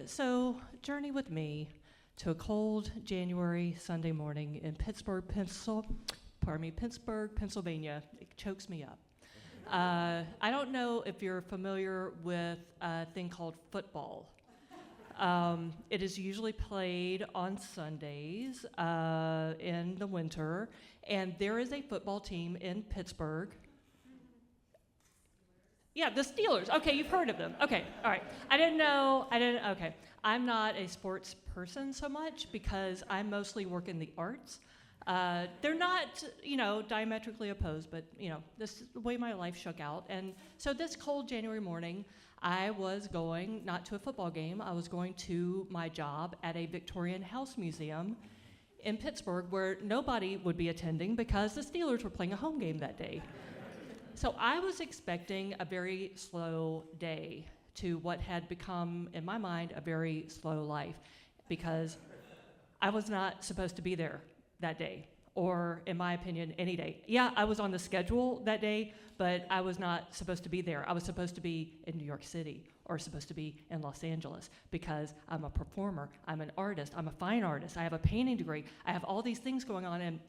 So journey with me to a cold January Sunday morning in Pittsburgh, Pennsylvania. It chokes me up. I don't know if you're familiar with a thing called football. It is usually played on Sundays in the winter, and there is a football team in Pittsburgh. Yeah, the Steelers. Okay, you've heard of them. Okay, all right. Okay. I'm not a sports person so much because I mostly work in the arts. They're not, diametrically opposed, but, this is the way my life shook out. And so this cold January morning, I was going, not to a football game, I was going to my job at a Victorian house museum in Pittsburgh where nobody would be attending because the Steelers were playing a home game that day. So I was expecting a very slow day to what had become, in my mind, a very slow life because I was not supposed to be there that day, or in my opinion, any day. Yeah, I was on the schedule that day, but I was not supposed to be there. I was supposed to be in New York City or supposed to be in Los Angeles because I'm a performer, I'm an artist, I'm a fine artist, I have a painting degree, I have all these things going on, and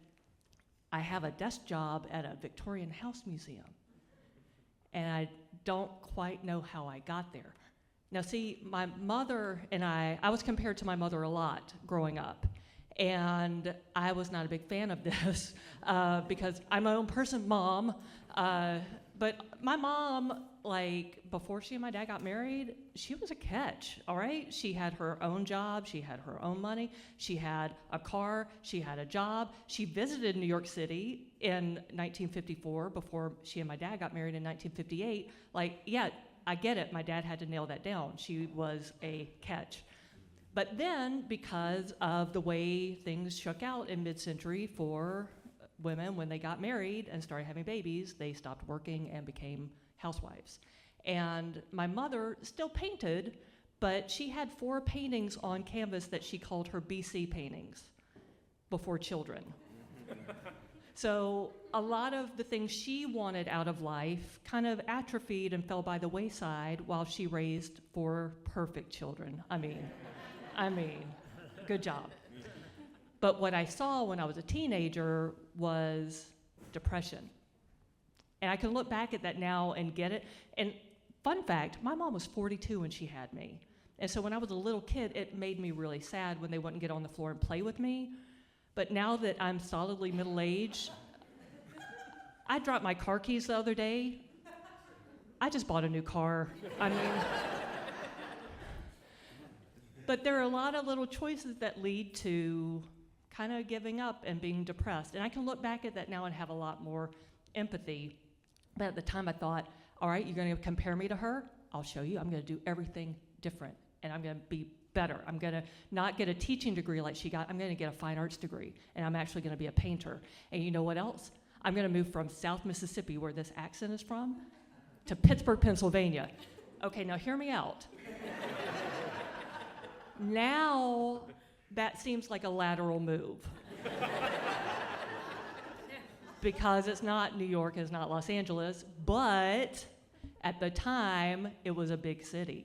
I have a desk job at a Victorian house museum. And I don't quite know how I got there. Now see, my mother and I was compared to my mother a lot growing up. And I was not a big fan of this because I'm my own person, mom. But my mom, before she and my dad got married, she was a catch, all right? She had her own job, she had her own money, she had a car, she had a job. She visited New York City in 1954 before she and my dad got married in 1958. Yeah, I get it, my dad had to nail that down. She was a catch. But then, because of the way things shook out in mid-century for women when they got married and started having babies, they stopped working and became housewives. And my mother still painted, but she had 4 paintings on canvas that she called her BC paintings, before children. So a lot of the things she wanted out of life kind of atrophied and fell by the wayside while she raised 4 perfect children. I mean, good job. But what I saw when I was a teenager was depression. And I can look back at that now and get it. And fun fact, my mom was 42 when she had me. And so when I was a little kid, it made me really sad when they wouldn't get on the floor and play with me. But now that I'm solidly middle-aged, I dropped my car keys the other day. I just bought a new car. But there are a lot of little choices that lead to kind of giving up and being depressed. And I can look back at that now and have a lot more empathy. But at the time I thought, all right, you're going to compare me to her? I'll show you. I'm going to do everything different. And I'm going to be better. I'm going to not get a teaching degree like she got. I'm going to get a fine arts degree. And I'm actually going to be a painter. And you know what else? I'm going to move from South Mississippi, where this accent is from, to Pittsburgh, Pennsylvania. Okay, now hear me out. Now, that seems like a lateral move. Because it's not New York, it's not Los Angeles, but at the time, it was a big city.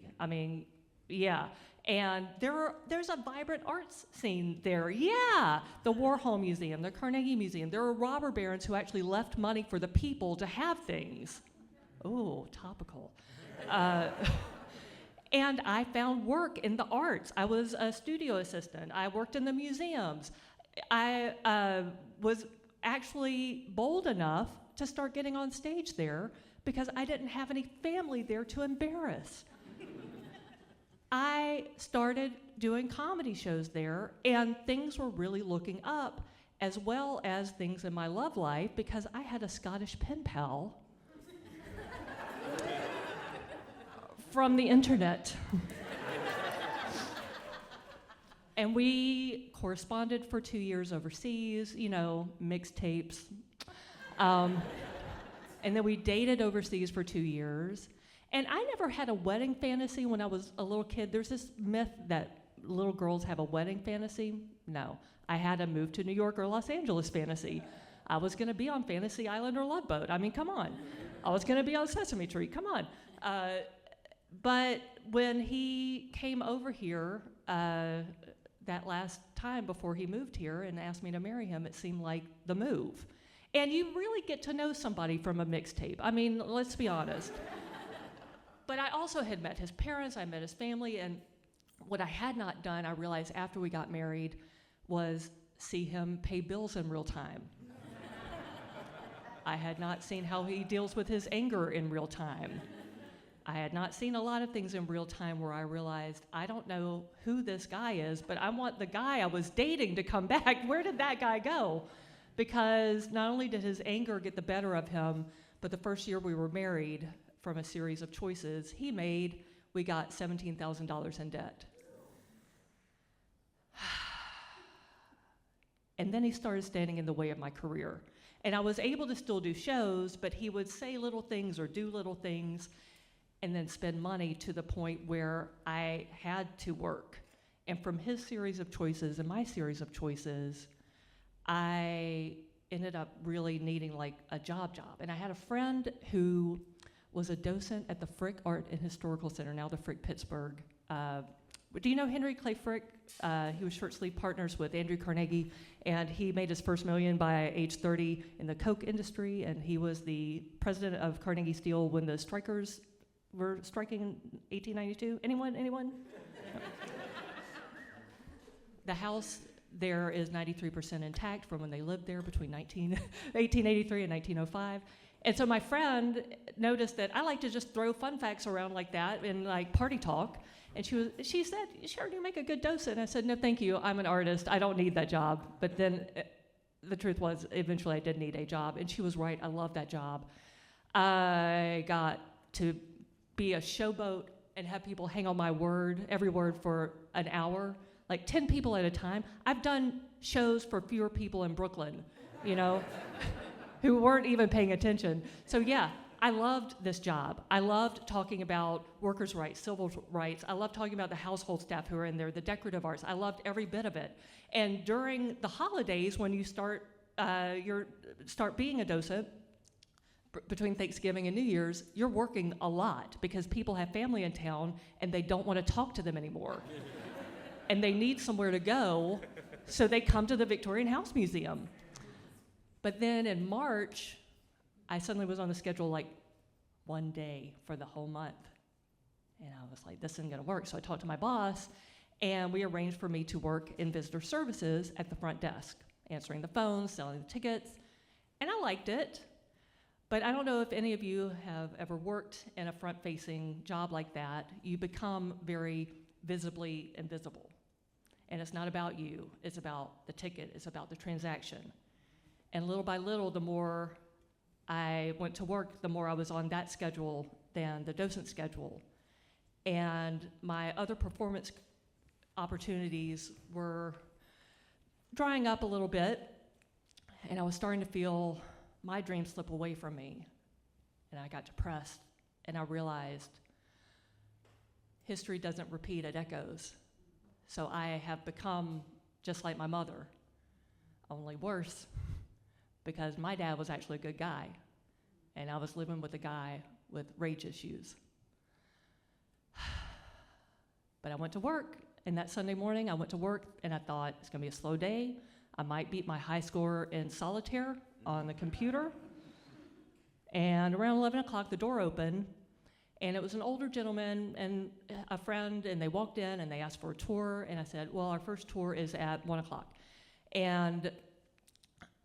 Yeah. And there's a vibrant arts scene there. Yeah, the Warhol Museum, the Carnegie Museum. There are robber barons who actually left money for the people to have things. Oh, topical. And I found work in the arts. I was a studio assistant. I worked in the museums. I was actually bold enough to start getting on stage there because I didn't have any family there to embarrass. I started doing comedy shows there, and things were really looking up, as well as things in my love life, because I had a Scottish pen pal from the internet. And we corresponded for 2 years overseas, mixtapes. And then we dated overseas for 2 years. And I never had a wedding fantasy when I was a little kid. There's this myth that little girls have a wedding fantasy. No, I had a move to New York or Los Angeles fantasy. I was gonna be on Fantasy Island or Love Boat. Come on. I was gonna be on Sesame Street, come on. But when he came over here that last time before he moved here and asked me to marry him, it seemed like the move. And you really get to know somebody from a mixtape. I mean, let's be honest. But I also had met his parents, I met his family, and what I had not done, I realized after we got married, was see him pay bills in real time. I had not seen how he deals with his anger in real time. I had not seen a lot of things in real time where I realized, I don't know who this guy is, but I want the guy I was dating to come back. Where did that guy go? Because not only did his anger get the better of him, but the first year we were married, from a series of choices he made, we got $17,000 in debt. And then he started standing in the way of my career. And I was able to still do shows, but he would say little things or do little things and then spend money to the point where I had to work. And from his series of choices and my series of choices, I ended up really needing like a job. And I had a friend who was a docent at the Frick Art and Historical Center, now the Frick Pittsburgh. Do you know Henry Clay Frick? He was short sleeve partners with Andrew Carnegie, and he made his first million by age 30 in the Coke industry, and he was the president of Carnegie Steel when the strikers were striking in 1892. Anyone? No. The house there is 93% intact from when they lived there between 1883 and 1905. And so my friend noticed that I like to just throw fun facts around like that in like party talk. And she said, Sharon, you make a good docent. I said, no, thank you. I'm an artist. I don't need that job. But then the truth was, eventually I did need a job. And she was right. I love that job. I got to be a showboat and have people hang on my word, every word, for an hour, like 10 people at a time. I've done shows for fewer people in Brooklyn, you know, who weren't even paying attention. So yeah, I loved this job. I loved talking about workers' rights, civil rights. I loved talking about the household staff who are in there, the decorative arts. I loved every bit of it. And during the holidays, when you start being a docent, between Thanksgiving and New Year's, you're working a lot because people have family in town and they don't want to talk to them anymore. And they need somewhere to go, so they come to the Victorian House Museum. But then in March, I suddenly was on the schedule like one day for the whole month. And I was like, this isn't gonna work. So I talked to my boss, and we arranged for me to work in visitor services at the front desk, answering the phones, selling the tickets, and I liked it. But I don't know if any of you have ever worked in a front-facing job like that. You become very visibly invisible. And it's not about you, it's about the ticket, it's about the transaction. And little by little, the more I went to work, the more I was on that schedule than the docent schedule. And my other performance opportunities were drying up a little bit, and I was starting to feel my dreams slip away from me. And I got depressed, and I realized history doesn't repeat, it echoes. So I have become just like my mother, only worse, because my dad was actually a good guy, and I was living with a guy with rage issues. But I went to work, and that Sunday morning I went to work, and I thought, it's gonna be a slow day. I might beat my high score in solitaire on the computer. And around 11 o'clock, the door opened, and it was an older gentleman and a friend, and they walked in and they asked for a tour, and I said, well, our first tour is at 1 o'clock. And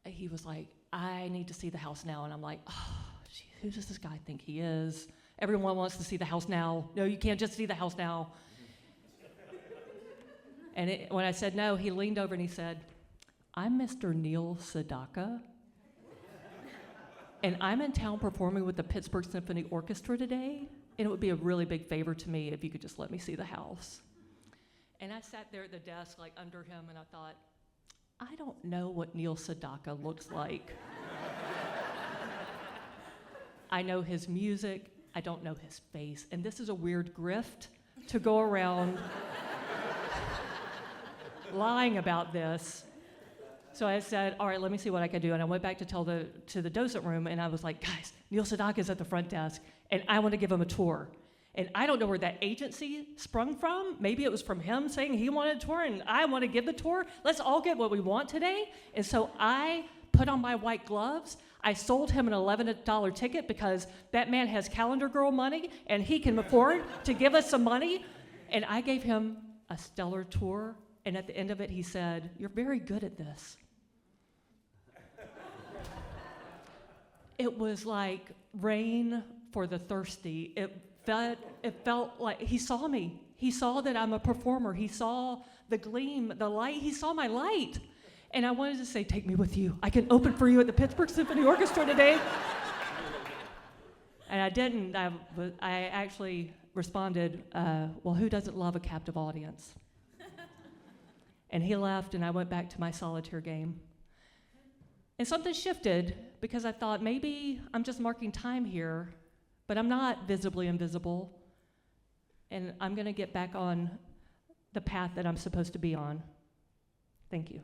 he was like, I need to see the house now. And I'm like, oh, gee, who does this guy think he is? Everyone wants to see the house now. No, you can't just see the house now. And when I said no, he leaned over and he said, I'm Mr. Neil Sedaka, and I'm in town performing with the Pittsburgh Symphony Orchestra today, and it would be a really big favor to me if you could just let me see the house. And I sat there at the desk, like under him, and I thought, I don't know what Neil Sedaka looks like. I know his music, I don't know his face, and this is a weird grift to go around lying about this. So I said, all right, let me see what I can do. And I went back to the docent room, and I was like, guys, Neil Sedaka is at the front desk, and I want to give him a tour. And I don't know where that agency sprung from. Maybe it was from him saying he wanted a tour and I want to give the tour. Let's all get what we want today. And so I put on my white gloves. I sold him an $11 ticket because that man has calendar girl money and he can afford to give us some money. And I gave him a stellar tour. And at the end of it, he said, "You're very good at this." It was like rain for the thirsty. It felt like he saw me. He saw that I'm a performer. He saw the gleam, the light. He saw my light. And I wanted to say, "Take me with you. I can open for you at the Pittsburgh Symphony Orchestra today." And I didn't. I actually responded, "Well, who doesn't love a captive audience?" And he left, and I went back to my solitaire game. And something shifted because I thought, maybe I'm just marking time here, but I'm not visibly invisible, and I'm going to get back on the path that I'm supposed to be on. Thank you.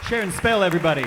Sharon Spell, everybody.